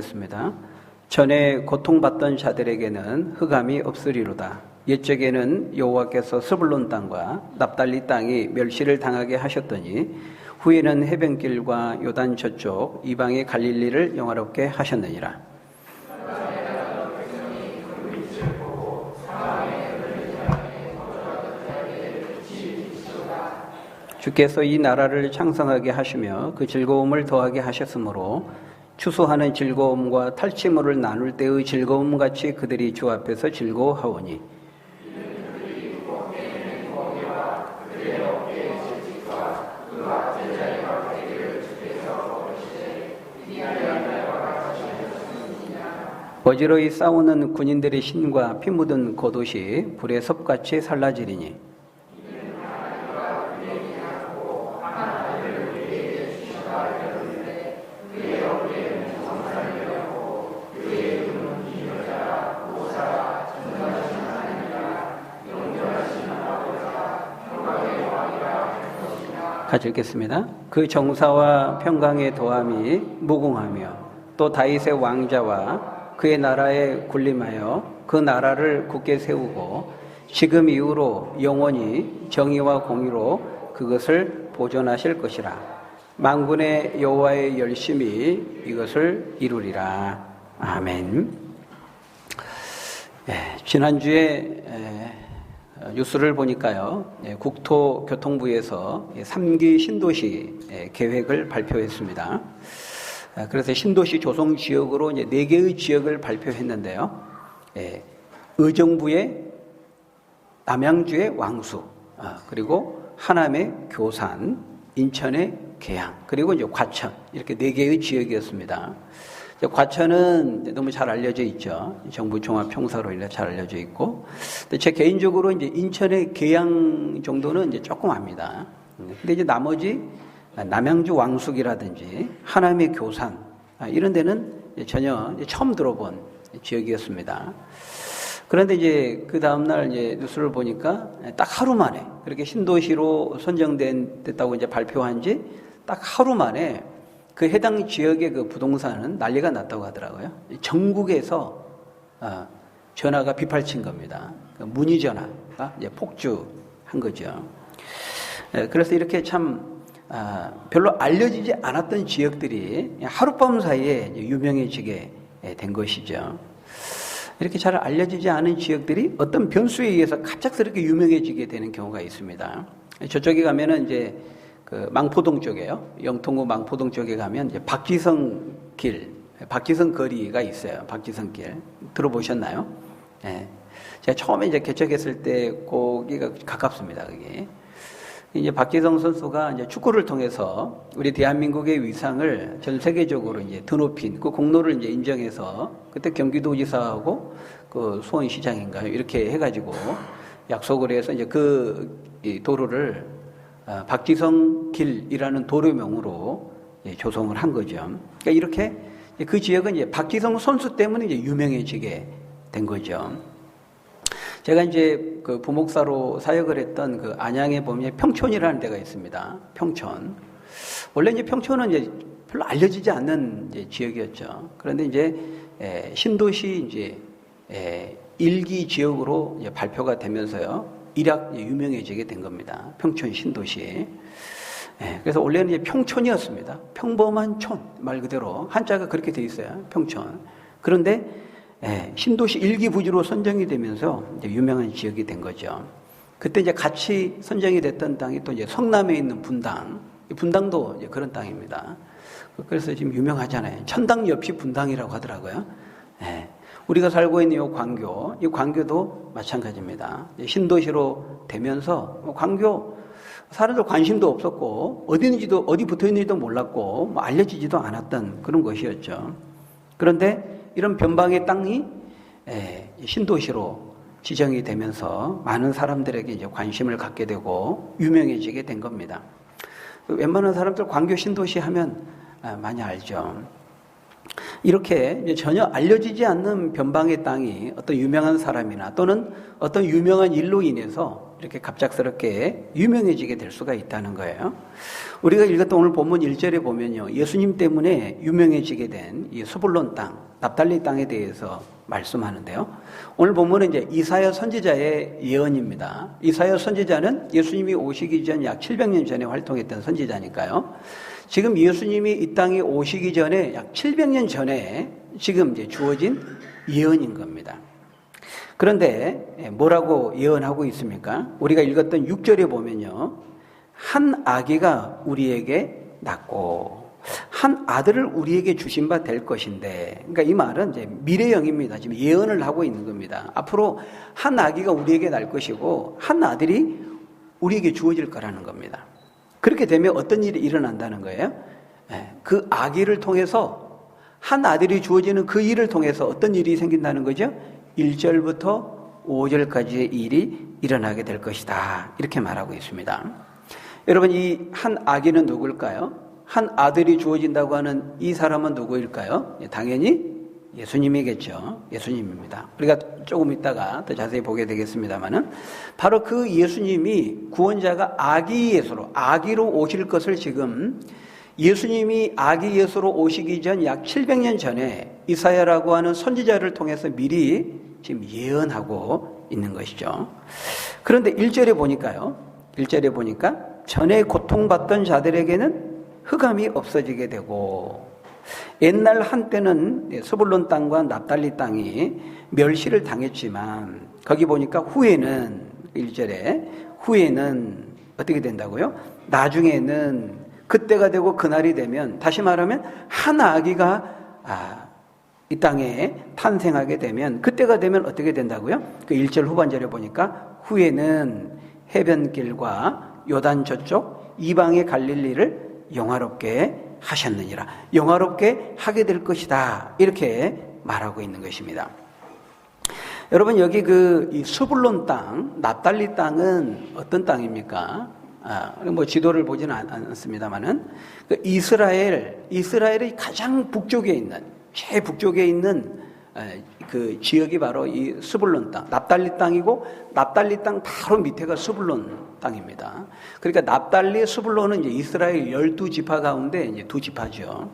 말씀이었습니다. 전에 고통받던 자들에게는 흑암이 없으리로다. 옛적에는 여호와께서 스불론 땅과 납달리 땅이 멸시를 당하게 하셨더니 후에는 해변길과 요단 저쪽 이방의 갈릴리를 영화롭게 하셨느니라. 주께서 이 나라를 창성하게 하시며 그 즐거움을 더하게 하셨으므로 추수하는 즐거움과 탈취물을 나눌 때의 즐거움같이 그들이 주 앞에서 즐거워하오니 어지러이 싸우는 군인들의 신과 피 묻은 겉옷이 불의 섭같이 살라지리니 같이 읽겠습니다. 그 정사와 평강의 도함이 무궁하며 또 다윗의 왕자와 그의 나라에 군림하여 그 나라를 굳게 세우고 지금 이후로 영원히 정의와 공의로 그것을 보존하실 것이라. 만군의 여호와의 열심히 이것을 이루리라. 아멘. 지난주에 뉴스를 보니까요, 국토교통부에서 3기 신도시 계획을 발표했습니다. 그래서 신도시 조성 지역으로 이제 4개의 지역을 발표했는데요. 의정부의 남양주의 왕수, 그리고 하남의 교산, 인천의 계양, 그리고 이제 과천, 이렇게 4개의 지역이었습니다. 과천은 너무 잘 알려져 있죠. 정부 종합 평사로 인해 잘 알려져 있고, 근데 제 개인적으로 이제 인천의 계양 정도는 이제 조금 압니다. 근데 이제 나머지 남양주 왕숙이라든지 하남의 교산, 이런 데는 전혀 처음 들어본 지역이었습니다. 그런데 이제 그 다음날 이제 뉴스를 보니까 딱 하루 만에 그렇게 신도시로 선정됐다고 이제 발표한 지 딱 하루 만에 그 해당 지역의 그 부동산은 난리가 났다고 하더라고요. 전국에서 전화가 비팔친 겁니다. 문의 전화가 이제 폭주한 거죠. 그래서 이렇게 참 별로 알려지지 않았던 지역들이 하룻밤 사이에 유명해지게 된 것이죠. 이렇게 잘 알려지지 않은 지역들이 어떤 변수에 의해서 갑작스럽게 유명해지게 되는 경우가 있습니다. 저쪽에 가면은 이제 그 망포동 쪽에요. 영통구 망포동 쪽에 가면 이제 박지성 길, 박지성 거리가 있어요. 박지성 길 들어보셨나요? 네. 제가 처음에 이제 개척했을 때 거기가 가깝습니다. 그게 이제 박지성 선수가 이제 축구를 통해서 우리 대한민국의 위상을 전 세계적으로 이제 드높인 그 공로를 이제 인정해서 그때 경기도지사하고 그 수원시장인가요? 이렇게 해가지고 약속을 해서 이제 그 도로를 박지성 길이라는 도로명으로 조성을 한 거죠. 그러니까 이렇게 그 지역은 이제 박지성 선수 때문에 이제 유명해지게 된 거죠. 제가 이제 그 부목사로 사역을 했던 그 안양에 보면 평촌이라는 데가 있습니다. 평촌. 원래 이제 평촌은 이제 별로 알려지지 않는 이제 지역이었죠. 그런데 이제 신도시 이제 1기 지역으로 이제 발표가 되면서요. 일약 유명해지게 된 겁니다. 평촌 신도시. 그래서 원래는 이제 평촌이었습니다. 평범한 촌 말 그대로 한자가 그렇게 돼 있어요. 평촌. 그런데 신도시 1기 부지로 선정이 되면서 이제 유명한 지역이 된 거죠. 그때 이제 같이 선정이 됐던 땅이 또 이제 성남에 있는 분당. 이 분당도 이제 그런 땅입니다. 그래서 지금 유명하잖아요. 천당 옆이 분당이라고 하더라고요. 우리가 살고 있는 이 광교도 마찬가지입니다. 신도시로 되면서 광교 사람들 관심도 없었고 어디 붙어 있는지도 몰랐고 뭐 알려지지도 않았던 그런 것이었죠. 그런데 이런 변방의 땅이 신도시로 지정이 되면서 많은 사람들에게 이제 관심을 갖게 되고 유명해지게 된 겁니다. 웬만한 사람들 광교 신도시 하면 많이 알죠. 이렇게 전혀 알려지지 않는 변방의 땅이 어떤 유명한 사람이나 또는 어떤 유명한 일로 인해서 이렇게 갑작스럽게 유명해지게 될 수가 있다는 거예요. 우리가 읽었던 오늘 본문 1절에 보면요, 예수님 때문에 유명해지게 된 이 스불론 땅, 납달리 땅에 대해서 말씀하는데요. 오늘 본문은 이제 이사야 선지자의 예언입니다. 이사야 선지자는 예수님이 오시기 전 약 700년 전에 활동했던 선지자니까요. 지금 예수님이 이 땅에 오시기 전에 약 700년 전에 지금 이제 주어진 예언인 겁니다. 그런데 뭐라고 예언하고 있습니까? 우리가 읽었던 6절에 보면요, 한 아기가 우리에게 낳고 한 아들을 우리에게 주신 바 될 것인데, 그러니까 이 말은 이제 미래형입니다. 지금 예언을 하고 있는 겁니다. 앞으로 한 아기가 우리에게 날 것이고 한 아들이 우리에게 주어질 거라는 겁니다. 그렇게 되면 어떤 일이 일어난다는 거예요? 그 아기를 통해서, 한 아들이 주어지는 그 일을 통해서 어떤 일이 생긴다는 거죠? 1절부터 5절까지의 일이 일어나게 될 것이다, 이렇게 말하고 있습니다. 여러분, 이 한 아기는 누굴까요? 한 아들이 주어진다고 하는 이 사람은 누구일까요? 당연히 예수님이겠죠. 예수님입니다. 우리가 조금 있다가 더 자세히 보게 되겠습니다만은, 바로 그 예수님이 구원자가 아기 예수로, 아기로 오실 것을 지금 예수님이 아기 예수로 오시기 전 약 700년 전에 이사야라고 하는 선지자를 통해서 미리 지금 예언하고 있는 것이죠. 그런데 1절에 보니까요, 1절에 보니까 전에 고통받던 자들에게는 흑암이 없어지게 되고, 옛날 한때는 스불론 땅과 납달리 땅이 멸시를 당했지만, 거기 보니까 후에는, 1절에 후에는 어떻게 된다고요? 나중에는, 그때가 되고 그날이 되면, 다시 말하면 한 아기가 이 땅에 탄생하게 되면, 그때가 되면 어떻게 된다고요? 그 1절 후반절에 보니까 후에는 해변길과 요단 저쪽 이방의 갈릴리를 영화롭게 하셨느니라, 영화롭게 하게 될 것이다, 이렇게 말하고 있는 것입니다. 여러분, 여기 이 스불론 땅, 납달리 땅은 어떤 땅입니까? 뭐 지도를 보지는 않습니다만은, 이스라엘의 가장 북쪽에 있는, 최북쪽에 있는 그 지역이 바로 이 스불론 땅, 납달리 땅이고, 납달리 땅 바로 밑에가 스불론 땅입니다. 그러니까 납달리, 스불론은 이제 이스라엘 12지파 가운데 이제 2지파죠.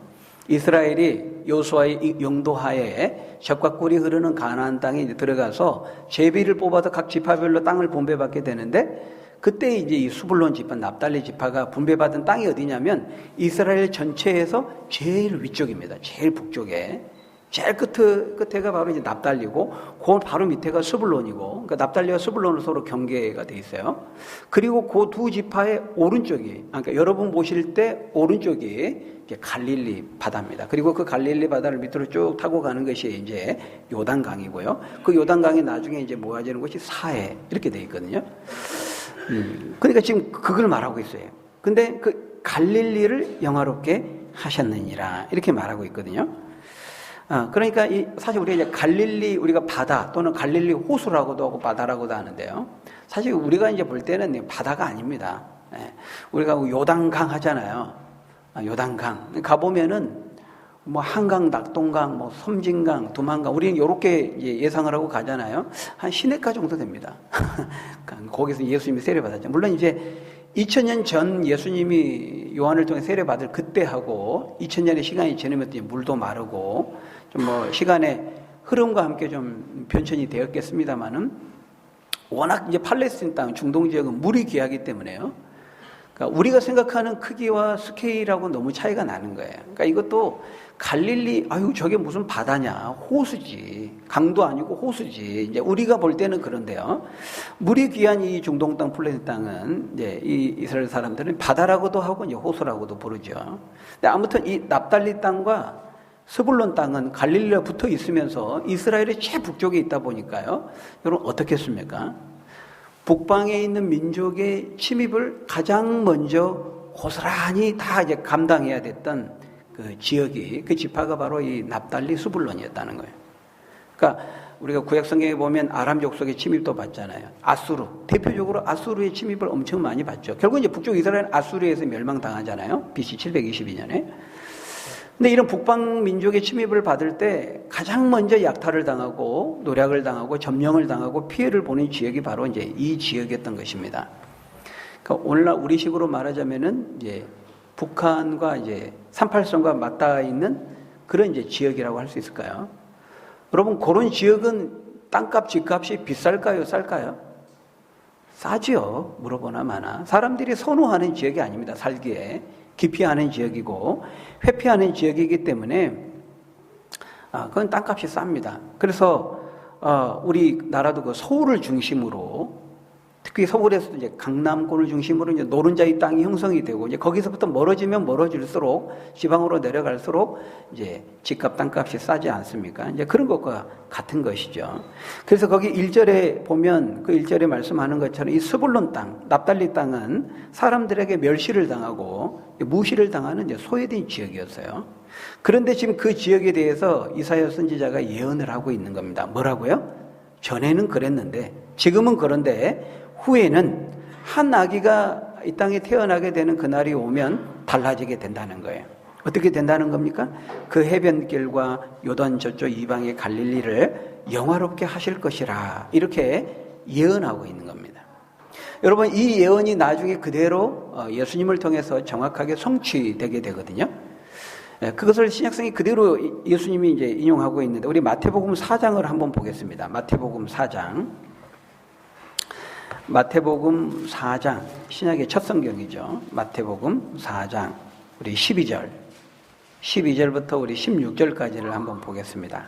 이스라엘이 여호수아의 영도하에 젖과 꿀이 흐르는 가나안 땅에 이제 들어가서 제비를 뽑아서 각 지파별로 땅을 분배받게 되는데, 그때 이제 이 스불론 지파, 납달리 지파가 분배받은 땅이 어디냐면 이스라엘 전체에서 제일 위쪽입니다. 제일 북쪽에. 제일 끝에가 바로 이제 납달리고, 그 바로 밑에가 스불론이고, 그러니까 납달리와 스불론은 서로 경계가 돼 있어요. 그리고 그 두 지파의 오른쪽이, 그러니까 여러분 보실 때 오른쪽이 이제 갈릴리 바다입니다. 그리고 그 갈릴리 바다를 밑으로 쭉 타고 가는 것이 이제 요단강이고요. 그 요단강이 나중에 이제 모아지는 것이 사해, 이렇게 돼 있거든요. 그러니까 지금 그걸 말하고 있어요. 근데 그 갈릴리를 영화롭게 하셨느니라, 이렇게 말하고 있거든요. 그러니까 사실 우리가 이제 갈릴리, 우리가 바다 또는 갈릴리 호수라고도 하고 바다라고도 하는데요. 사실 우리가 이제 볼 때는 바다가 아닙니다. 우리가 요단강 하잖아요. 요단강 가보면은 뭐 한강, 낙동강, 뭐 섬진강, 두만강, 우리는 이렇게 예상을 하고 가잖아요. 한 시내가 정도 됩니다. 거기서 예수님이 세례받았죠. 물론 이제 2000년 전 예수님이 요한을 통해 세례받을 그때하고 2000년의 시간이 지나면서 물도 마르고 좀 뭐 시간의 흐름과 함께 좀 변천이 되었겠습니다만은, 워낙 이제 팔레스틴 땅, 중동 지역은 물이 귀하기 때문에요. 그러니까 우리가 생각하는 크기와 스케일하고 너무 차이가 나는 거예요. 그러니까 이것도 갈릴리, 저게 무슨 바다냐, 호수지, 강도 아니고 호수지. 이제 우리가 볼 때는 그런데요. 물이 귀한 이 중동 땅, 팔레스틴 땅은 이제 이 이스라엘 사람들은 바다라고도 하고 이제 호수라고도 부르죠. 근데 아무튼 이 납달리 땅과 스불론 땅은 갈릴리와 붙어 있으면서 이스라엘의 최북쪽에 있다 보니까요. 여러분 어떻게 했습니까? 북방에 있는 민족의 침입을 가장 먼저 고스란히 다 이제 감당해야 됐던 그 지역이, 그 지파가 바로 이 납달리 스불론이었다는 거예요. 그러니까 우리가 구약 성경에 보면 아람 족속의 침입도 받잖아요. 아수르, 대표적으로 아수르의 침입을 엄청 많이 받죠. 결국 이제 북쪽 이스라엘은 아수르에서 멸망당하잖아요. BC 722년에. 근데 이런 북방 민족의 침입을 받을 때 가장 먼저 약탈을 당하고 노략을 당하고 점령을 당하고 피해를 보는 지역이 바로 이제 이 지역이었던 것입니다. 그러니까 오늘날 우리식으로 말하자면은 이제 북한과 이제 38선과 맞닿아 있는 그런 이제 지역이라고 할 수 있을까요? 여러분, 그런 지역은 땅값, 집값이 비쌀까요, 쌀까요? 싸지요. 물어보나 마나. 사람들이 선호하는 지역이 아닙니다. 살기에. 기피하는 지역이고 회피하는 지역이기 때문에 그건 땅값이 쌉니다. 그래서 우리나라도 그 서울을 중심으로, 특히 서울에서도 이제 강남권을 중심으로 이제 노른자의 땅이 형성이 되고, 이제 거기서부터 멀어지면 멀어질수록 지방으로 내려갈수록 이제 집값, 땅값이 싸지 않습니까? 이제 그런 것과 같은 것이죠. 그래서 거기 1절에 보면 그 1절에 말씀하는 것처럼 이 스불론 땅, 납달리 땅은 사람들에게 멸시를 당하고 무시를 당하는 이제 소외된 지역이었어요. 그런데 지금 그 지역에 대해서 이사야 선지자가 예언을 하고 있는 겁니다. 뭐라고요? 전에는 그랬는데, 지금은 그런데 후에는 한 아기가 이 땅에 태어나게 되는 그날이 오면 달라지게 된다는 거예요. 어떻게 된다는 겁니까? 그 해변길과 요단 저쪽 이방의 갈릴리를 영화롭게 하실 것이라, 이렇게 예언하고 있는 겁니다. 여러분, 이 예언이 나중에 그대로 예수님을 통해서 정확하게 성취되게 되거든요. 그것을 신약성이 그대로 예수님이 이제 인용하고 있는데, 우리 마태복음 4장을 한번 보겠습니다. 마태복음 4장. 마태복음 4장, 신약의 첫 성경이죠. 마태복음 4장, 우리 12절부터 우리 16절까지를 한번 보겠습니다.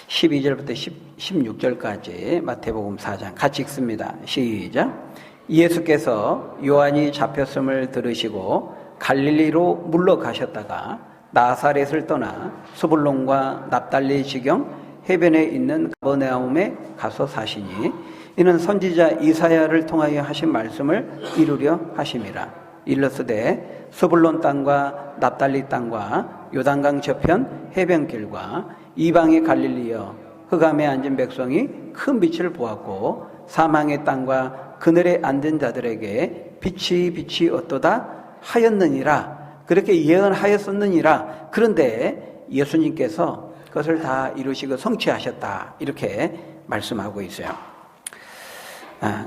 12절부터 16절까지 마태복음 4장 같이 읽습니다. 시작. 예수께서 요한이 잡혔음을 들으시고 갈릴리로 물러가셨다가 나사렛을 떠나 스불론과 납달리 지경 해변에 있는 가버나움에 가서 사시니 이는 선지자 이사야를 통하여 하신 말씀을 이루려 하심이라. 일러스되 스불론 땅과 납달리 땅과 요단강 저편 해변길과 이방의 갈릴리여, 흑암에 앉은 백성이 큰 빛을 보았고 사망의 땅과 그늘에 앉은 자들에게 빛이 어떠다 하였느니라. 그렇게 예언하였었느니라. 그런데 예수님께서 그것을 다 이루시고 성취하셨다, 이렇게 말씀하고 있어요.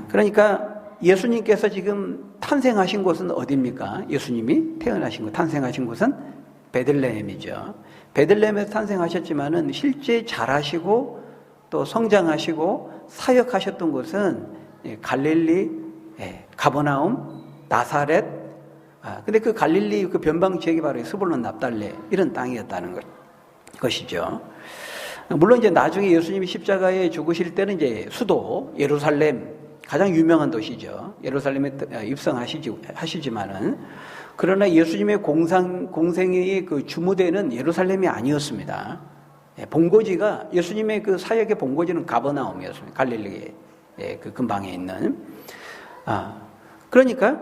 그러니까 예수님께서 지금 탄생하신 곳은 어디입니까? 예수님이 태어나신 곳, 탄생하신 곳은 베들레헴이죠. 베들레헴에서 탄생하셨지만은 실제 자라시고 또 성장하시고 사역하셨던 곳은 갈릴리, 가버나움, 나사렛. 근데 그 갈릴리 그 변방 지역이 바로 스불론, 납달리 이런 땅이었다는 것이죠. 물론 이제 나중에 예수님이 십자가에 죽으실 때는 이제 수도 예루살렘, 가장 유명한 도시죠. 예루살렘에 입성하시지만은, 그러나 예수님의 공생의 그 주무대는 예루살렘이 아니었습니다. 본고지가, 예수님의 그 사역의 본고지는 가버나움이었습니다. 갈릴리의 그 근방에 있는. 그러니까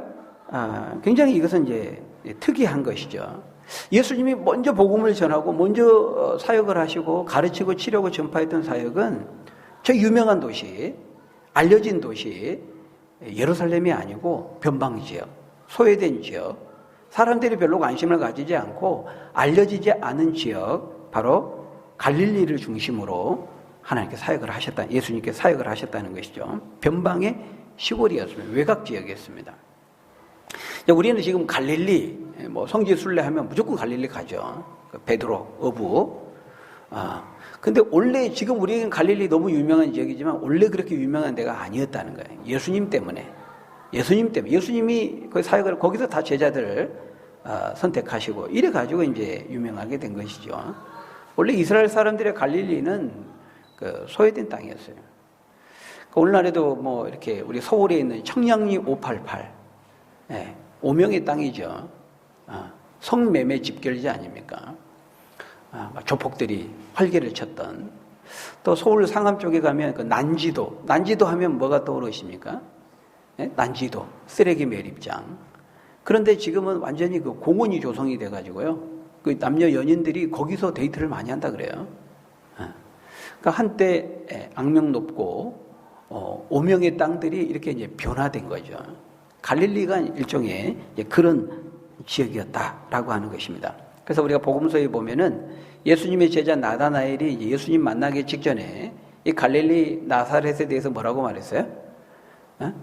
굉장히 이것은 이제 특이한 것이죠. 예수님이 먼저 복음을 전하고 먼저 사역을 하시고 가르치고 치려고 전파했던 사역은 저 유명한 도시, 알려진 도시 예루살렘이 아니고 변방 지역, 소외된 지역, 사람들이 별로 관심을 가지지 않고 알려지지 않은 지역, 바로 갈릴리를 중심으로 하나님께 사역을 하셨다, 예수님께 사역을 하셨다는 것이죠. 변방의 시골이었습니다. 외곽 지역이었습니다. 우리는 지금 갈릴리, 성지 순례하면 무조건 갈릴리 가죠. 베드로, 어부. 근데 원래 지금 우리에겐 갈릴리 너무 유명한 지역이지만 원래 그렇게 유명한 데가 아니었다는 거예요. 예수님 때문에. 예수님이 그 사역을 거기서 다 제자들을 선택하시고 이래 가지고 이제 유명하게 된 것이죠. 원래 이스라엘 사람들의 갈릴리는 그 소외된 땅이었어요. 오늘날에도 이렇게 우리 서울에 있는 청량리 588, 오명의 땅이죠. 성매매 집결지 아닙니까? 조폭들이 활개를 쳤던. 또 서울 상암 쪽에 가면 그 난지도 하면 뭐가 떠오르십니까? 난지도, 쓰레기 매립장. 그런데 지금은 완전히 그 공원이 조성이 돼가지고요. 그 남녀 연인들이 거기서 데이트를 많이 한다 그래요. 그러니까 한때 악명 높고 오명의 땅들이 이렇게 이제 변화된 거죠. 갈릴리가 일종의 그런 지역이었다라고 하는 것입니다. 그래서 우리가 복음서에 보면은 예수님의 제자 나다나엘이 예수님 만나기 직전에 이 갈릴리 나사렛에 대해서 뭐라고 말했어요?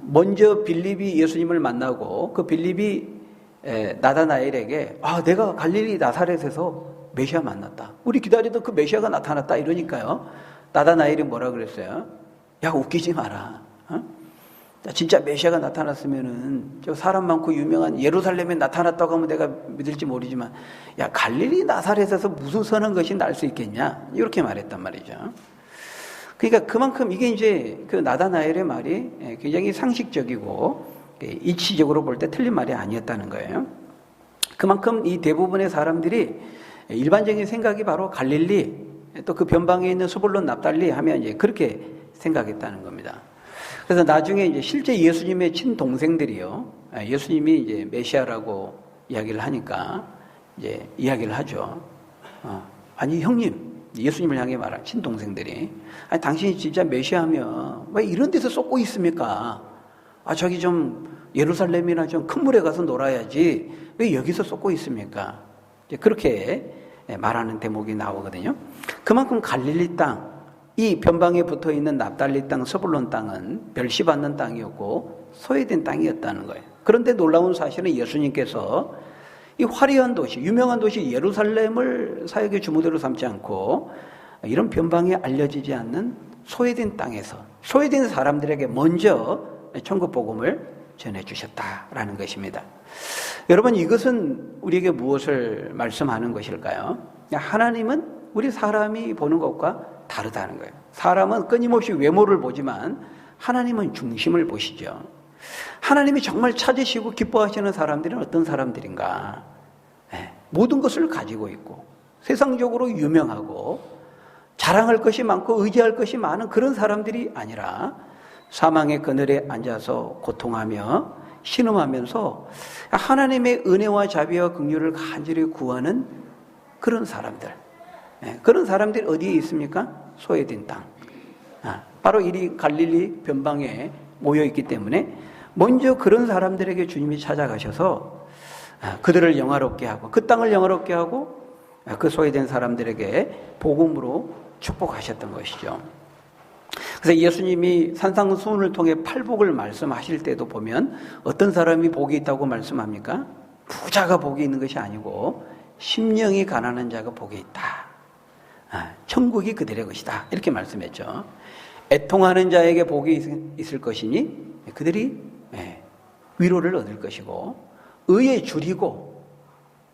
먼저 빌립이 예수님을 만나고 그 빌립이 나다나엘에게 내가 갈릴리 나사렛에서 메시아 만났다. 우리 기다리던 그 메시아가 나타났다. 이러니까요. 나다나엘이 뭐라 그랬어요? 야, 웃기지 마라. 진짜 메시아가 나타났으면은 저 사람 많고 유명한 예루살렘에 나타났다고 하면 내가 믿을지 모르지만 야, 갈릴리 나사렛에서 무슨 선한 것이 날 수 있겠냐? 이렇게 말했단 말이죠. 그러니까 그만큼 이게 이제 그 나다나엘의 말이 굉장히 상식적이고 이치적으로 볼 때 틀린 말이 아니었다는 거예요. 그만큼 이 대부분의 사람들이 일반적인 생각이 바로 갈릴리 또 그 변방에 있는 스불론 납달리 하면 이제 그렇게 생각했다는 겁니다. 그래서 나중에 이제 실제 예수님의 친동생들이요. 예수님이 이제 메시아라고 이야기를 하니까 이제 이야기를 하죠. 아니, 형님. 예수님을 향해 말한 친동생들이. 아니, 당신이 진짜 메시아면 왜 이런 데서 쏟고 있습니까? 저기 좀 예루살렘이나 좀 큰 물에 가서 놀아야지. 왜 여기서 쏟고 있습니까? 이제 그렇게 말하는 대목이 나오거든요. 그만큼 갈릴리 땅, 이 변방에 붙어 있는 납달리 땅, 서불론 땅은 멸시받는 땅이었고 소외된 땅이었다는 거예요. 그런데 놀라운 사실은 예수님께서 이 화려한 도시, 유명한 도시 예루살렘을 사역의 주무대로 삼지 않고 이런 변방에 알려지지 않는 소외된 땅에서 소외된 사람들에게 먼저 천국 복음을 전해주셨다라는 것입니다. 여러분, 이것은 우리에게 무엇을 말씀하는 것일까요? 하나님은 우리 사람이 보는 것과 다르다는 거예요. 사람은 끊임없이 외모를 보지만 하나님은 중심을 보시죠. 하나님이 정말 찾으시고 기뻐하시는 사람들은 어떤 사람들인가? 모든 것을 가지고 있고 세상적으로 유명하고 자랑할 것이 많고 의지할 것이 많은 그런 사람들이 아니라 사망의 그늘에 앉아서 고통하며 신음하면서 하나님의 은혜와 자비와 긍휼을 간절히 구하는 그런 사람들. 그런 사람들이 어디에 있습니까? 소외된 땅. 바로 이 갈릴리 변방에 모여있기 때문에 먼저 그런 사람들에게 주님이 찾아가셔서 그들을 영화롭게 하고 그 땅을 영화롭게 하고 그 소외된 사람들에게 복음으로 축복하셨던 것이죠. 그래서 예수님이 산상수훈을 통해 팔복을 말씀하실 때도 보면 어떤 사람이 복이 있다고 말씀합니까? 부자가 복이 있는 것이 아니고 심령이 가난한 자가 복이 있다. 천국이 그들의 것이다. 이렇게 말씀했죠. 애통하는 자에게 복이 있을 것이니 그들이 위로를 얻을 것이고 의에 줄이고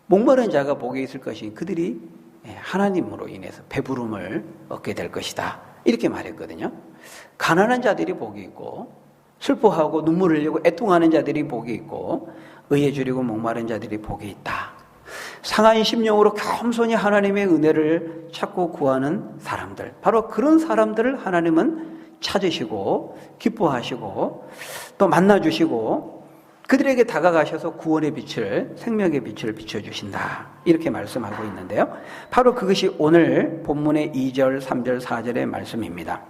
목마른 자가 복이 있을 것이니 그들이 하나님으로 인해서 배부름을 얻게 될 것이다. 이렇게 말했거든요. 가난한 자들이 복이 있고 슬퍼하고 눈물을 흘리고 애통하는 자들이 복이 있고 의에 줄이고 목마른 자들이 복이 있다. 상한 심령으로 겸손히 하나님의 은혜를 찾고 구하는 사람들, 바로 그런 사람들을 하나님은 찾으시고 기뻐하시고 또 만나주시고 그들에게 다가가셔서 구원의 빛을, 생명의 빛을 비춰주신다. 이렇게 말씀하고 있는데요. 바로 그것이 오늘 본문의 2절, 3절, 4절의 말씀입니다.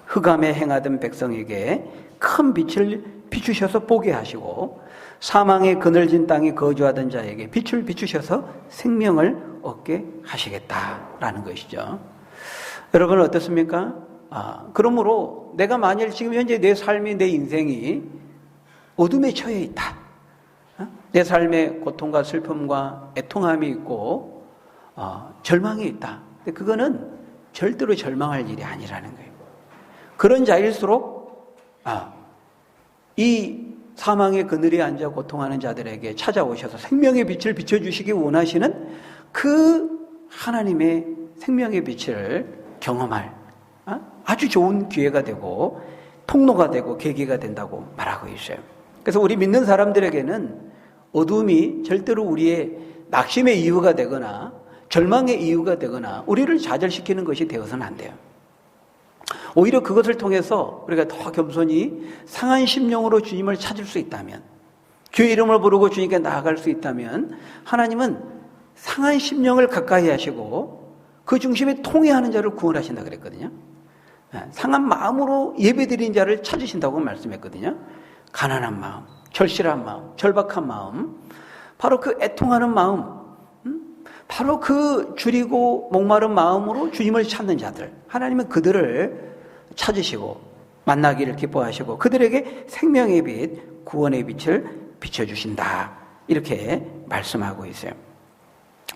흑암에 행하던 백성에게 큰 빛을 비추셔서 보게 하시고 사망의 그늘진 땅에 거주하던 자에게 빛을 비추셔서 생명을 얻게 하시겠다라는 것이죠. 여러분 어떻습니까? 그러므로 내가 만일 지금 현재 내 삶이, 내 인생이 어둠에 처해 있다. 내 삶에 고통과 슬픔과 애통함이 있고 절망이 있다. 근데 그거는 절대로 절망할 일이 아니라는 거예요. 그런 자일수록 이 사망의 그늘에 앉아 고통하는 자들에게 찾아오셔서 생명의 빛을 비춰주시기 원하시는 그 하나님의 생명의 빛을 경험할 아주 좋은 기회가 되고 통로가 되고 계기가 된다고 말하고 있어요. 그래서 우리 믿는 사람들에게는 어둠이 절대로 우리의 낙심의 이유가 되거나 절망의 이유가 되거나 우리를 좌절시키는 것이 되어서는 안 돼요. 오히려 그것을 통해서 우리가 더 겸손히 상한 심령으로 주님을 찾을 수 있다면, 주의 이름을 부르고 주님께 나아갈 수 있다면 하나님은 상한 심령을 가까이 하시고 그 중심에 통회하는 자를 구원하신다 그랬거든요. 상한 마음으로 예배드린 자를 찾으신다고 말씀했거든요. 가난한 마음, 절실한 마음, 절박한 마음, 바로 그 애통하는 마음, 바로 그 줄이고 목마른 마음으로 주님을 찾는 자들, 하나님은 그들을 찾으시고 만나기를 기뻐하시고 그들에게 생명의 빛, 구원의 빛을 비춰주신다, 이렇게 말씀하고 있어요.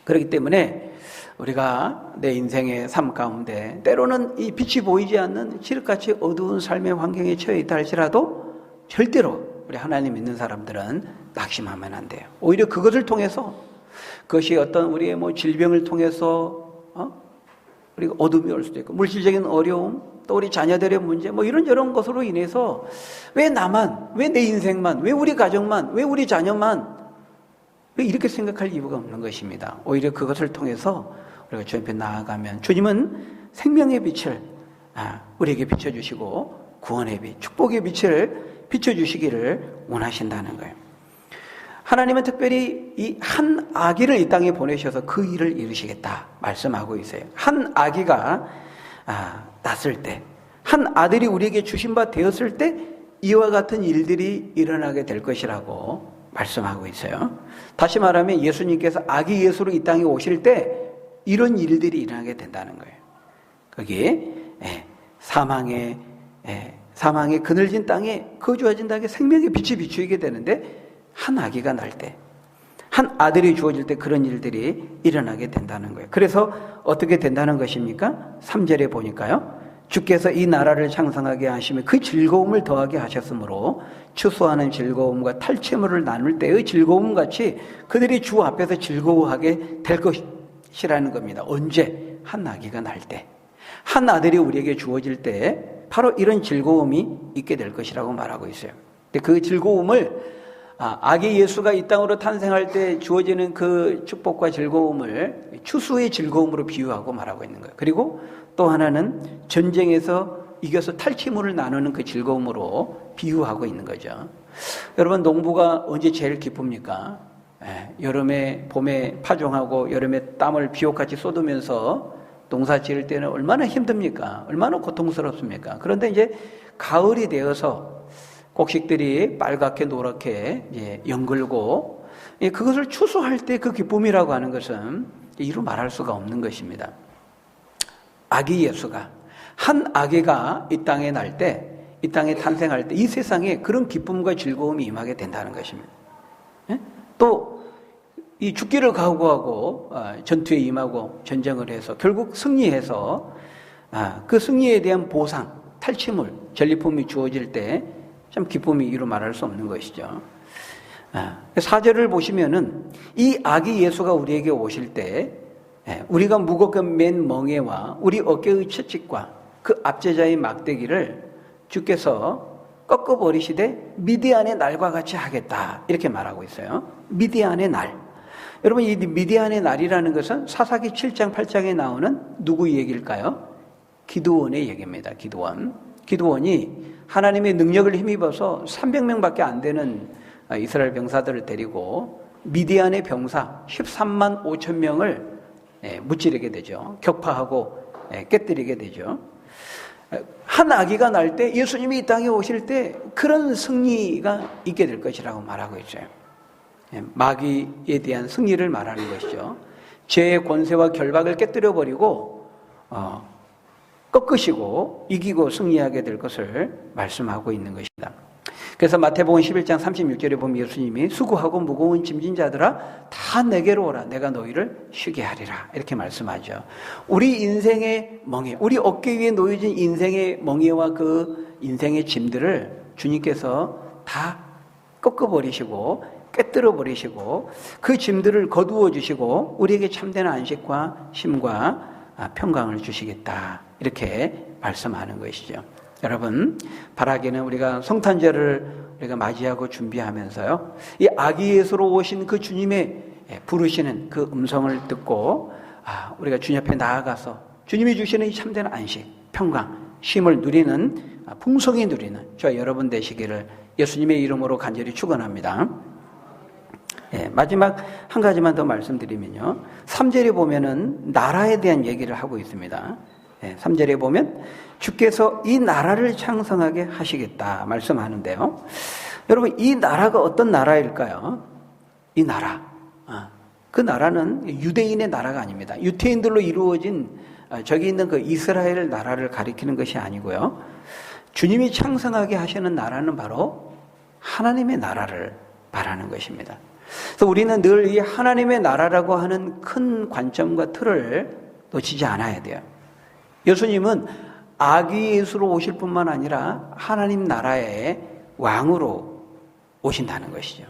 그렇기 때문에 우리가 내 인생의 삶 가운데 때로는 이 빛이 보이지 않는 칠흑같이 어두운 삶의 환경에 처해 있다 할지라도 절대로 우리 하나님 믿는 사람들은 낙심하면 안 돼요. 오히려 그것을 통해서, 그것이 어떤 우리의 질병을 통해서 우리가 어둠이 올 수도 있고, 물질적인 어려움, 또 우리 자녀들의 문제, 이런저런 것으로 인해서 왜 나만, 왜 내 인생만, 왜 우리 가정만, 왜 우리 자녀만, 왜 이렇게 생각할 이유가 없는 것입니다. 오히려 그것을 통해서 우리가 주님 앞에 나아가면 주님은 생명의 빛을 우리에게 비춰주시고 구원의 빛, 축복의 빛을 비춰주시기를 원하신다는 거예요. 하나님은 특별히 이 한 아기를 이 땅에 보내셔서 그 일을 이루시겠다 말씀하고 있어요. 한 아기가 났을 때, 한 아들이 우리에게 주신 바 되었을 때 이와 같은 일들이 일어나게 될 것이라고 말씀하고 있어요. 다시 말하면 예수님께서 아기 예수로 이 땅에 오실 때 이런 일들이 일어나게 된다는 거예요. 거기에 사망의 그늘진 땅에 거주하진 땅에 생명의 빛이 비추이게 되는데, 한 아기가 날 때, 한 아들이 주어질 때 그런 일들이 일어나게 된다는 거예요. 그래서 어떻게 된다는 것입니까? 3절에 보니까요, 주께서 이 나라를 창성하게 하시며 그 즐거움을 더하게 하셨으므로 추수하는 즐거움과 탈취물을 나눌 때의 즐거움 같이 그들이 주 앞에서 즐거워하게 될 것이라는 겁니다. 언제? 한 아기가 날 때, 한 아들이 우리에게 주어질 때 바로 이런 즐거움이 있게 될 것이라고 말하고 있어요. 근데 그 즐거움을 아기 예수가 이 땅으로 탄생할 때 주어지는 그 축복과 즐거움을 추수의 즐거움으로 비유하고 말하고 있는 거예요. 그리고 또 하나는 전쟁에서 이겨서 탈취물을 나누는 그 즐거움으로 비유하고 있는 거죠. 여러분, 농부가 언제 제일 기쁩니까? 여름에, 봄에 파종하고 여름에 땀을 비옥같이 쏟으면서 농사 지을 때는 얼마나 힘듭니까? 얼마나 고통스럽습니까? 그런데 이제 가을이 되어서 곡식들이 빨갛게 노랗게 연글고, 그것을 추수할 때 그 기쁨이라고 하는 것은 이루 말할 수가 없는 것입니다. 아기 예수가, 한 아기가 이 땅에 날 때, 이 땅에 탄생할 때 이 세상에 그런 기쁨과 즐거움이 임하게 된다는 것입니다. 또 이 죽기를 각오하고 전투에 임하고 전쟁을 해서 결국 승리해서 그 승리에 대한 보상, 탈취물, 전리품이 주어질 때 참 기쁨이 이루 말할 수 없는 것이죠. 4절을 보시면은 이 아기 예수가 우리에게 오실 때 우리가 무겁게 맨 멍에와 우리 어깨의 채찍과 그 압제자의 막대기를 주께서 꺾어버리시되 미디안의 날과 같이 하겠다, 이렇게 말하고 있어요. 미디안의 날. 여러분, 이 미디안의 날이라는 것은 사사기 7장 8장에 나오는 누구 얘기일까요? 기드온의 얘기입니다. 기드온이 하나님의 능력을 힘입어서 300명밖에 안 되는 이스라엘 병사들을 데리고 미디안의 병사 13만 5천 명을 무찌르게 되죠. 격파하고 깨뜨리게 되죠. 한 아기가 날 때, 예수님이 이 땅에 오실 때 그런 승리가 있게 될 것이라고 말하고 있어요. 마귀에 대한 승리를 말하는 것이죠. 죄의 권세와 결박을 깨뜨려버리고 꺾으시고 이기고 승리하게 될 것을 말씀하고 있는 것입니다. 그래서 마태복음 11장 36절에 보면 예수님이 수고하고 무거운 짐진 자들아 다 내게로 오라, 내가 너희를 쉬게 하리라, 이렇게 말씀하죠. 우리 인생의 멍에, 우리 어깨 위에 놓여진 인생의 멍에와 그 인생의 짐들을 주님께서 다 꺾어버리시고 깨뜨려 버리시고 그 짐들을 거두어 주시고 우리에게 참된 안식과 쉼과 평강을 주시겠다, 이렇게 말씀하는 것이죠. 여러분, 바라기는 우리가 성탄절을 우리가 맞이하고 준비하면서요, 이 아기 예수로 오신 그 주님의 부르시는 그 음성을 듣고 우리가 주님 앞에 나아가서 주님이 주시는 이 참된 안식, 평강, 쉼을 누리는, 풍성히 누리는 저와 여러분 되시기를 예수님의 이름으로 간절히 축원합니다. 마지막 한 가지만 더 말씀드리면요, 3절에 보면은 나라에 대한 얘기를 하고 있습니다. 3절에 보면 주께서 이 나라를 창성하게 하시겠다 말씀하는데요, 여러분, 이 나라가 어떤 나라일까요? 이 나라, 그 나라는 유대인의 나라가 아닙니다. 유태인들로 이루어진 저기 있는 그 이스라엘 나라를 가리키는 것이 아니고요. 주님이 창성하게 하시는 나라는 바로 하나님의 나라를 말하는 것입니다. 그래서 우리는 늘 이 하나님의 나라라고 하는 큰 관점과 틀을 놓치지 않아야 돼요. 예수님은 아기 예수로 오실 뿐만 아니라 하나님 나라의 왕으로 오신다는 것이죠.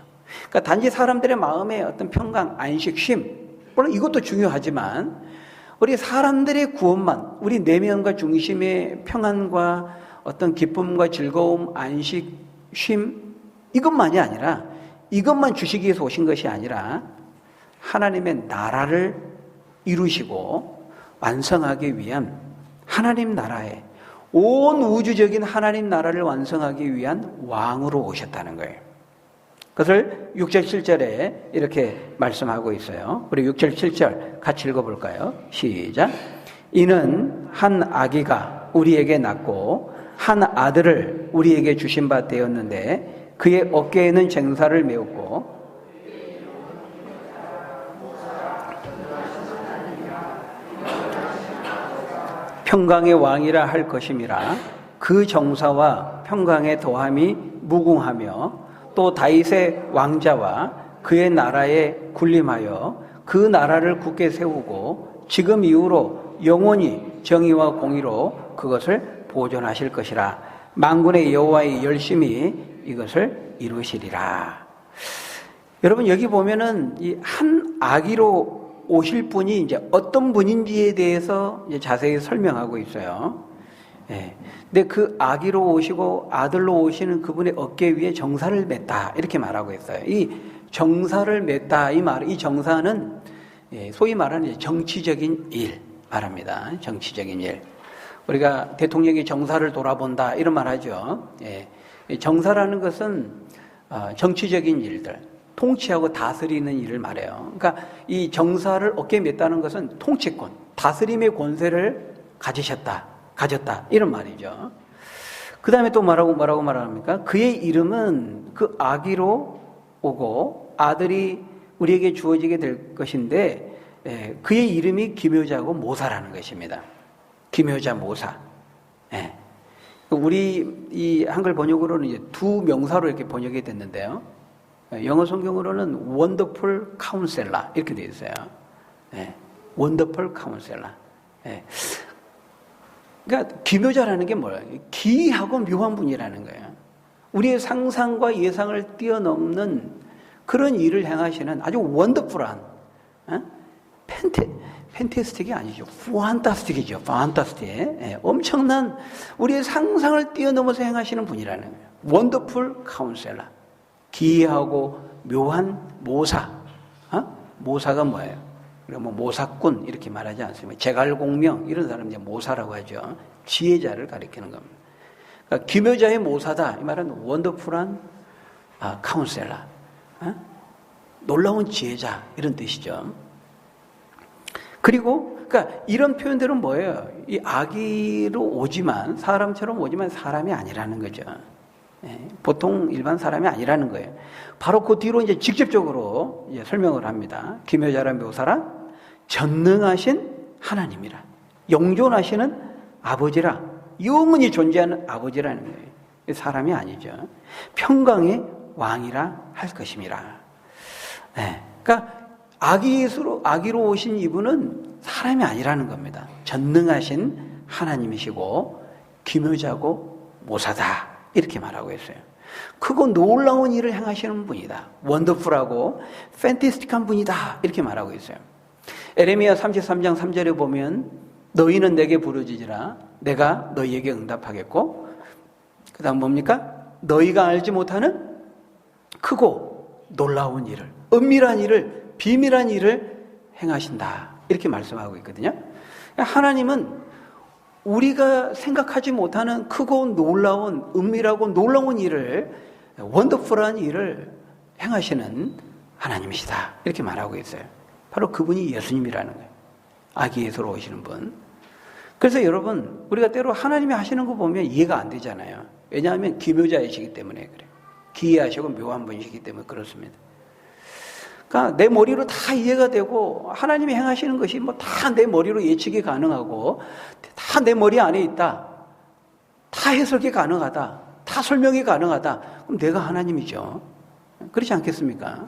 그러니까 단지 사람들의 마음에 어떤 평강, 안식, 쉼, 물론 이것도 중요하지만 우리 사람들의 구원만, 우리 내면과 중심의 평안과 어떤 기쁨과 즐거움, 안식, 쉼 이것만이 아니라 이것만 주시기 위해서 오신 것이 아니라 하나님의 나라를 이루시고 완성하기 위한 하나님 나라에 온 우주적인 하나님 나라를 완성하기 위한 왕으로 오셨다는 거예요. 그것을 6절 7절에 이렇게 말씀하고 있어요. 우리 6절 7절 같이 읽어볼까요? 시작. 이는 한 아기가 우리에게 낳고 한 아들을 우리에게 주신 바 되었는데 그의 어깨에는 쟁사를 메었고 평강의 왕이라 할 것임이라. 그 정사와 평강의 더함이 무궁하며 또 다윗의 왕자와 그의 나라에 군림하여 그 나라를 굳게 세우고 지금 이후로 영원히 정의와 공의로 그것을 보존하실 것이라. 만군의 여호와의 열심히 이것을 이루시리라. 여러분 여기 보면은 이 한 아기로 오실 분이 이제 어떤 분인지에 대해서 이제 자세히 설명하고 있어요. 예. 근데 그 아기로 오시고 아들로 오시는 그분의 어깨 위에 정사를 맸다 이렇게 말하고 있어요. 이 정사를 맸다 이 정사는 소위 말하는 정치적인 일 말합니다. 정치적인 일. 우리가 대통령이 정사를 돌아본다 이런 말하죠. 예. 정사라는 것은 정치적인 일들. 통치하고 다스리는 일을 말해요. 그러니까 이 정사를 어깨에 맸다는 것은 통치권, 다스림의 권세를 가졌다 이런 말이죠. 그 다음에 또 뭐라고 말합니까? 그의 이름은 그 아기로 오고 아들이 우리에게 주어지게 될 것인데 그의 이름이 기묘자고 모사라는 것입니다. 기묘자 모사. 우리 이 한글 번역으로는 이제 두 명사로 이렇게 번역이 됐는데요. 영어 성경으로는 Wonderful Counselor 이렇게 되어 있어요. Wonderful Counselor. 그러니까 기묘자라는 게 뭐예요? 기이하고 묘한 분이라는 거예요. 우리의 상상과 예상을 뛰어넘는 그런 일을 행하시는 아주 원더풀한 팬테스틱이 아니죠. 판타스틱이죠. 판타스틱. 엄청난 우리의 상상을 뛰어넘어서 행하시는 분이라는 거예요. 원더풀 카운셀러. 기이하고 묘한 모사. 모사가 뭐예요? 우리가 뭐 모사꾼 이렇게 말하지 않습니까? 제갈공명 이런 사람 이제 모사라고 하죠. 지혜자를 가리키는 겁니다. 그러니까 기묘자의 모사다. 이 말은 원더풀한 카운셀러. 놀라운 지혜자 이런 뜻이죠. 그리고 그러니까 이런 표현들은 뭐예요? 이 아기로 오지만 사람처럼 오지만 사람이 아니라는 거죠. 보통 일반 사람이 아니라는 거예요. 바로 그 뒤로 이제 직접적으로 이제 설명을 합니다. 기묘자라 묘사라 전능하신 하나님이라 영존하시는 아버지라 영원히 존재하는 아버지라는 거예요. 사람이 아니죠. 평강의 왕이라 할 것임이라. 그러니까 아기로 오신 이분은 사람이 아니라는 겁니다. 전능하신 하나님이시고 기묘자고 모사다 이렇게 말하고 있어요. 크고 놀라운 일을 행하시는 분이다. 원더풀하고 팬티스틱한 분이다 이렇게 말하고 있어요. 에레미야 33장 3절에 보면 너희는 내게 부르짖으라 내가 너희에게 응답하겠고 그 다음 뭡니까? 너희가 알지 못하는 크고 놀라운 일을 은밀한 일을 비밀한 일을 행하신다 이렇게 말씀하고 있거든요. 하나님은 우리가 생각하지 못하는 크고 놀라운 은밀하고 놀라운 일을 원더풀한 일을 행하시는 하나님이시다 이렇게 말하고 있어요. 바로 그분이 예수님이라는 거예요. 아기 예수로 오시는 분. 그래서 여러분 우리가 때로 하나님이 하시는 거 보면 이해가 안 되잖아요. 왜냐하면 기묘자이시기 때문에 그래요. 기이하시고 묘한 분이시기 때문에 그렇습니다. 그러니까 내 머리로 다 이해가 되고 하나님이 행하시는 것이 뭐 다 내 머리로 예측이 가능하고 다 내 머리 안에 있다. 다 해석이 가능하다. 다 설명이 가능하다. 그럼 내가 하나님이죠. 그렇지 않겠습니까?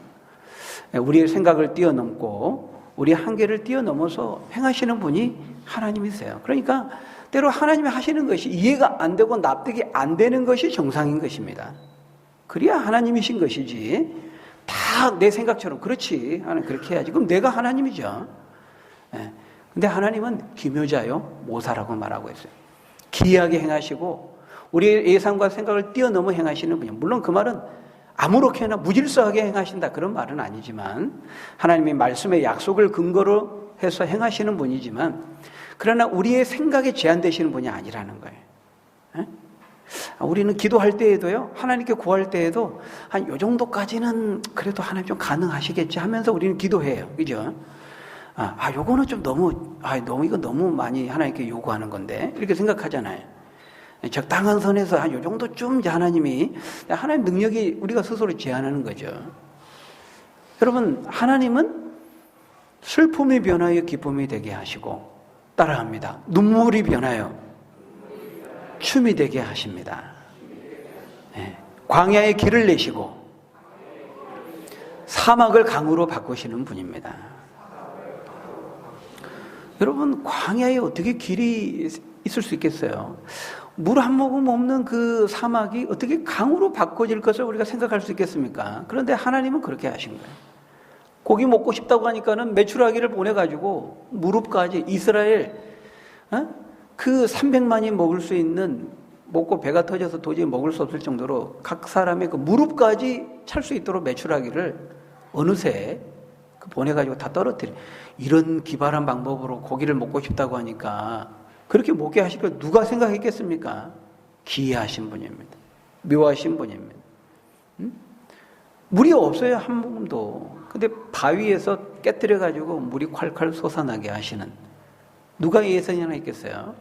우리의 생각을 뛰어넘고 우리의 한계를 뛰어넘어서 행하시는 분이 하나님이세요. 그러니까 때로 하나님이 하시는 것이 이해가 안 되고 납득이 안 되는 것이 정상인 것입니다. 그래야 하나님이신 것이지 다 내 생각처럼 그렇지 하는 그렇게 해야지. 그럼 내가 하나님이죠. 근데 하나님은 기묘자요 모사라고 말하고 있어요. 기이하게 행하시고 우리의 예상과 생각을 뛰어넘어 행하시는 분이에요. 물론 그 말은 아무렇게나 무질서하게 행하신다 그런 말은 아니지만 하나님의 말씀의 약속을 근거로 해서 행하시는 분이지만 그러나 우리의 생각에 제한되시는 분이 아니라는 거예요. 우리는 기도할 때에도요, 하나님께 구할 때에도 한 요 정도까지는 그래도 하나님 좀 가능하시겠지 하면서 우리는 기도해요. 그죠? 요거는 좀 너무 이거 너무 많이 하나님께 요구하는 건데 이렇게 생각하잖아요. 적당한 선에서 한 요 정도쯤 이제 하나님 능력이 우리가 스스로 제한하는 거죠. 여러분, 하나님은 슬픔이 변하여 기쁨이 되게 하시고 따라합니다. 눈물이 변하여 춤이 되게 하십니다. 광야의 길을 내시고 사막을 강으로 바꾸시는 분입니다. 여러분, 광야에 어떻게 길이 있을 수 있겠어요? 물 한 모금 없는 그 사막이 어떻게 강으로 바꿔질 것을 우리가 생각할 수 있겠습니까? 그런데 하나님은 그렇게 하신 거예요. 고기 먹고 싶다고 하니까는 메추라기를 보내가지고 무릎까지 이스라엘 그 300만이 먹을 수 있는 먹고 배가 터져서 도저히 먹을 수 없을 정도로 각 사람의 그 무릎까지 찰 수 있도록 메추라기를 어느새 보내가지고 다 떨어뜨려. 이런 기발한 방법으로 고기를 먹고 싶다고 하니까 그렇게 먹게 하실 걸 누가 생각했겠습니까? 기이하신 분입니다. 묘하신 분입니다. 물이 없어요, 한 모금도. 근데 바위에서 깨뜨려가지고 물이 콸콸 솟아나게 하시는 누가 예상이나 있겠어요?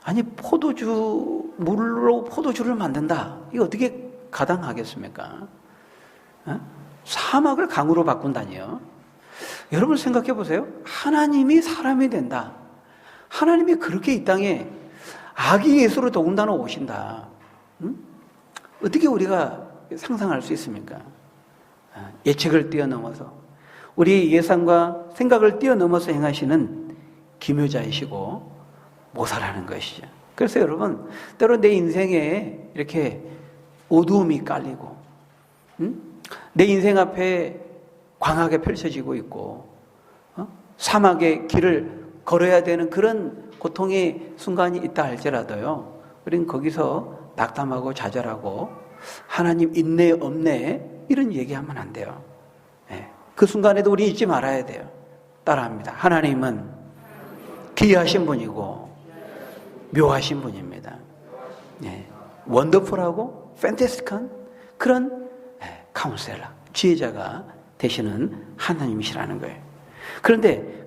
아니, 물로 포도주를 만든다. 이거 어떻게 가당하겠습니까? 사막을 강으로 바꾼다니요. 여러분 생각해 보세요. 하나님이 사람이 된다. 하나님이 그렇게 이 땅에 아기 예수로 더군다나 오신다. 어떻게 우리가 상상할 수 있습니까? 예측을 뛰어넘어서 우리 예상과 생각을 뛰어넘어서 행하시는 기묘자이시고 모사라는 것이죠. 그래서 여러분, 때로 내 인생에 이렇게 어두움이 깔리고 내 인생 앞에 광하게 펼쳐지고 있고 사막의 길을 걸어야 되는 그런 고통의 순간이 있다 할지라도요, 우리는 거기서 낙담하고 좌절하고 하나님 있네 없네 이런 얘기하면 안 돼요. 그 순간에도 우리 잊지 말아야 돼요. 따라합니다. 하나님은 기이하신 분이고 묘하신 분입니다. 원더풀하고 팬테스틱한 그런 카운셀러, 지혜자가 되시는 하나님이시라는 거예요. 그런데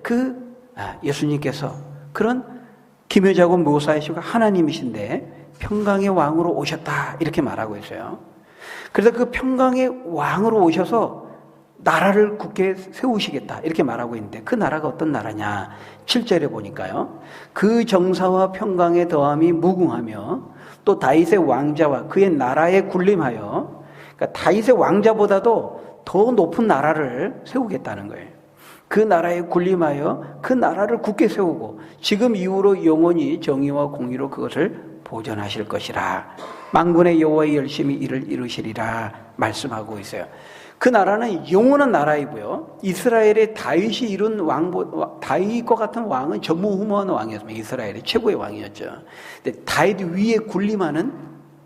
예수님께서 그런 기묘자고 묘사이시고 하나님이신데 평강의 왕으로 오셨다 이렇게 말하고 있어요. 그래서 그 평강의 왕으로 오셔서 나라를 굳게 세우시겠다 이렇게 말하고 있는데 그 나라가 어떤 나라냐? 7절에 보니까요, 그 정사와 평강의 더함이 무궁하며 또 다윗의 왕자와 그의 나라에 군림하여, 그러니까 다윗의 왕자보다도 더 높은 나라를 세우겠다는 거예요. 그 나라에 군림하여 그 나라를 굳게 세우고 지금 이후로 영원히 정의와 공의로 그것을 보존하실 것이라. 만군의 여호와의 열심히 이를 이루시리라 말씀하고 있어요. 그 나라는 영원한 나라이고요. 이스라엘의 다윗이 이룬 다윗과 같은 왕은 전무후무한 왕이었습니다. 이스라엘의 최고의 왕이었죠. 근데 다윗 위에 군림하는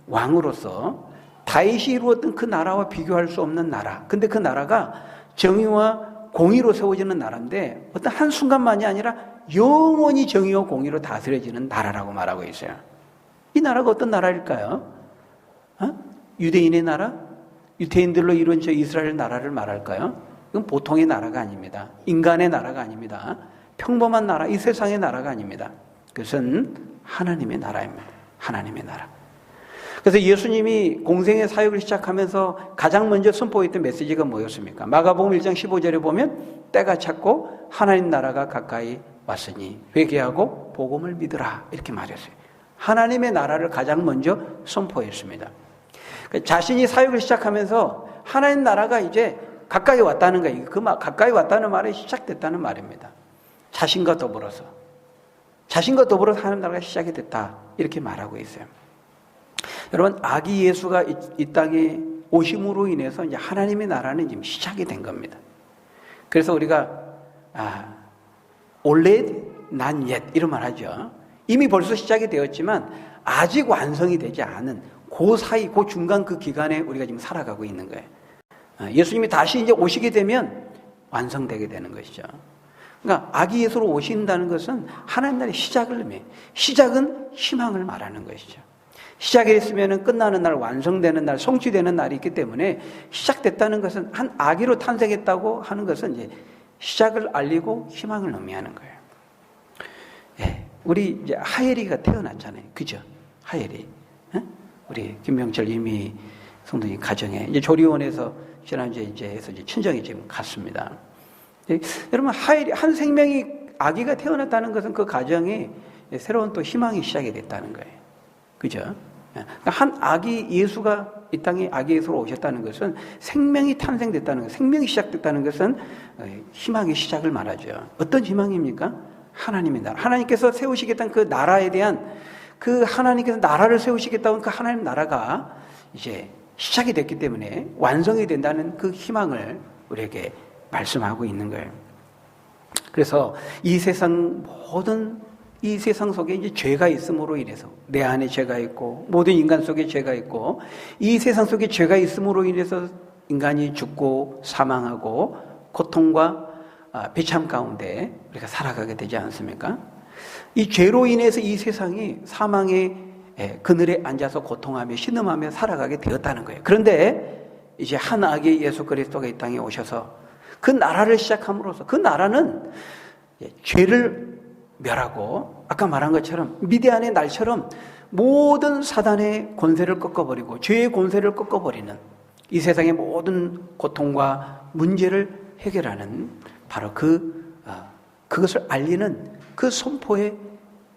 왕으로서 다윗이 이루었던 그 나라와 비교할 수 없는 나라. 근데 그 나라가 정의와 공의로 세워지는 나라인데 어떤 한순간만이 아니라 영원히 정의와 공의로 다스려지는 나라라고 말하고 있어요. 이 나라가 어떤 나라일까요? 유대인의 나라? 유대인들로 이룬 저 이스라엘 나라를 말할까요? 이건 보통의 나라가 아닙니다. 인간의 나라가 아닙니다. 평범한 나라, 이 세상의 나라가 아닙니다. 그것은 하나님의 나라입니다. 하나님의 나라. 그래서 예수님이 공생의 사역을 시작하면서 가장 먼저 선포했던 메시지가 뭐였습니까? 마가복음 1장 15절에 보면 때가 찼고 하나님 나라가 가까이 왔으니 회개하고 복음을 믿으라 이렇게 말했어요. 하나님의 나라를 가장 먼저 선포했습니다. 자신이 사역을 시작하면서 하나님 나라가 이제 가까이 왔다는 거예요. 가까이 왔다는 말이 시작됐다는 말입니다. 자신과 더불어서 하나님 나라가 시작이 됐다 이렇게 말하고 있어요. 여러분, 아기 예수가 이 땅에 오심으로 인해서 이제 하나님의 나라는 지금 시작이 된 겁니다. 그래서 우리가 already not yet 이런 말 하죠. 이미 벌써 시작이 되었지만 아직 완성이 되지 않은 그 사이, 그 중간 그 기간에 우리가 지금 살아가고 있는 거예요. 예수님이 다시 이제 오시게 되면 완성되게 되는 것이죠. 그러니까 아기 예수로 오신다는 것은 하나님 나라의 시작을 의미해요. 시작은 희망을 말하는 것이죠. 시작이 됐으면 끝나는 날, 완성되는 날, 성취되는 날이 있기 때문에 시작됐다는 것은 한 아기로 탄생했다고 하는 것은 이제 시작을 알리고 희망을 의미하는 거예요. 예, 우리 이제 하예리가 태어났잖아요. 그죠? 하예리. 우리 김명철 이미 성도님 가정에 이제 조리원에서 지난주에 이제 친정에 지금 갔습니다. 예, 여러분, 하예리 한 생명이 아기가 태어났다는 것은 그 가정에 새로운 또 희망이 시작이 됐다는 거예요. 그죠? 한 아기 예수가 이 땅에 아기 예수로 오셨다는 것은 생명이 탄생됐다는 것, 생명이 시작됐다는 것은 희망의 시작을 말하죠. 어떤 희망입니까? 하나님의 나라. 하나님께서 세우시겠다는 그 나라에 대한 그 하나님께서 나라를 세우시겠다는 그 하나님 나라가 이제 시작이 됐기 때문에 완성이 된다는 그 희망을 우리에게 말씀하고 있는 거예요. 그래서 이 세상 속에 이제 죄가 있음으로 인해서 내 안에 죄가 있고 모든 인간 속에 죄가 있고 이 세상 속에 죄가 있음으로 인해서 인간이 죽고 사망하고 고통과 비참 가운데 우리가 살아가게 되지 않습니까? 이 죄로 인해서 이 세상이 사망의 그늘에 앉아서 고통하며 신음하며 살아가게 되었다는 거예요. 그런데 이제 한 아기 예수 그리스도가 이 땅에 오셔서 그 나라를 시작함으로써 그 나라는 죄를 멸하고 아까 말한 것처럼 미디안의 날처럼 모든 사단의 권세를 꺾어버리고 죄의 권세를 꺾어버리는 이 세상의 모든 고통과 문제를 해결하는 바로 그것을 알리는 그 선포의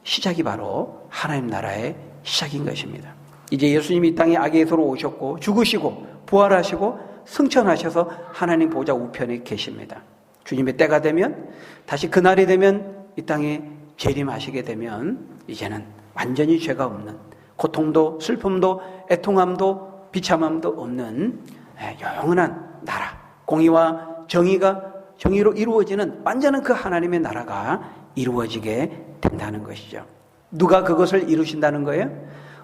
시작이 바로 하나님 나라의 시작인 것입니다. 이제 예수님이 이 땅에 아기 예수로 오셨고 죽으시고 부활하시고 승천하셔서 하나님 보좌 우편에 계십니다. 주님의 때가 되면 다시 그날이 되면 이 땅에 재림하시게 되면 이제는 완전히 죄가 없는 고통도 슬픔도 애통함도 비참함도 없는 영원한 나라, 공의와 정의로 이루어지는 완전한 그 하나님의 나라가 이루어지게 된다는 것이죠. 누가 그것을 이루신다는 거예요?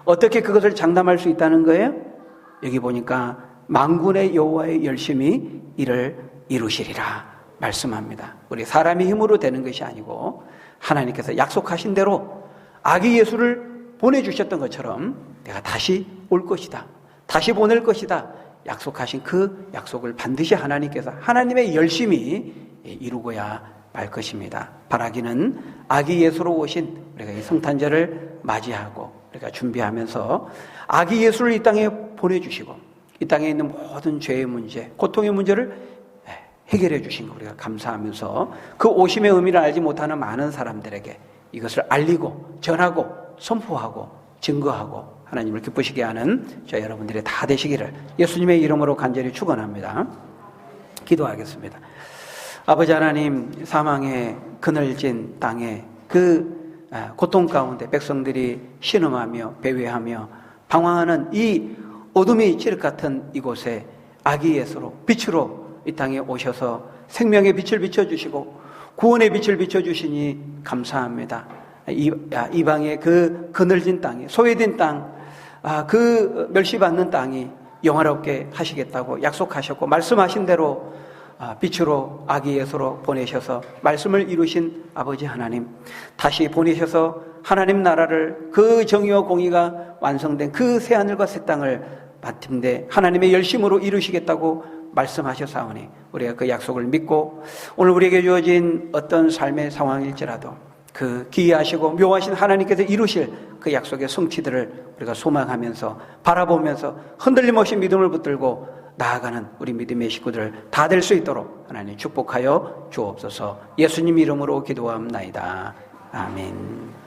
어떻게 그것을 장담할 수 있다는 거예요? 여기 보니까 만군의 여호와의 열심히 이를 이루시리라 말씀합니다. 우리 사람의 힘으로 되는 것이 아니고 하나님께서 약속하신 대로 아기 예수를 보내주셨던 것처럼 내가 다시 올 것이다, 다시 보낼 것이다 약속하신 그 약속을 반드시 하나님께서 하나님의 열심히 이루고야 말 것입니다. 바라기는 아기 예수로 오신 우리가 이 성탄절을 맞이하고 우리가 준비하면서 아기 예수를 이 땅에 보내주시고 이 땅에 있는 모든 죄의 문제, 고통의 문제를 해결해 주신 거 우리가 감사하면서 그 오심의 의미를 알지 못하는 많은 사람들에게 이것을 알리고 전하고 선포하고 증거하고 하나님을 기쁘시게 하는 저 여러분들이 다 되시기를 예수님의 이름으로 간절히 축원합니다. 기도하겠습니다. 아버지 하나님, 사망의 그늘진 땅에 그 고통 가운데 백성들이 신음하며 배회하며 방황하는 이 어둠이 칠흑 같은 이곳에 아기 예수로 빛으로 이 땅에 오셔서 생명의 빛을 비춰주시고 구원의 빛을 비춰주시니 감사합니다. 이방의 그 그늘진 땅이 소외된 땅, 그 멸시받는 땅이 영화롭게 하시겠다고 약속하셨고 말씀하신 대로 빛으로 아기 예수로 보내셔서 말씀을 이루신 아버지 하나님, 다시 보내셔서 하나님 나라를 그 정의와 공의가 완성된 그 새하늘과 새 땅을 맡임대 하나님의 열심으로 이루시겠다고 말씀하셨사오니 우리가 그 약속을 믿고 오늘 우리에게 주어진 어떤 삶의 상황일지라도 그 기이하시고 묘하신 하나님께서 이루실 그 약속의 성취들을 우리가 소망하면서 바라보면서 흔들림 없이 믿음을 붙들고 나아가는 우리 믿음의 식구들 다 될 수 있도록 하나님 축복하여 주옵소서. 예수님 이름으로 기도합나이다. 아멘.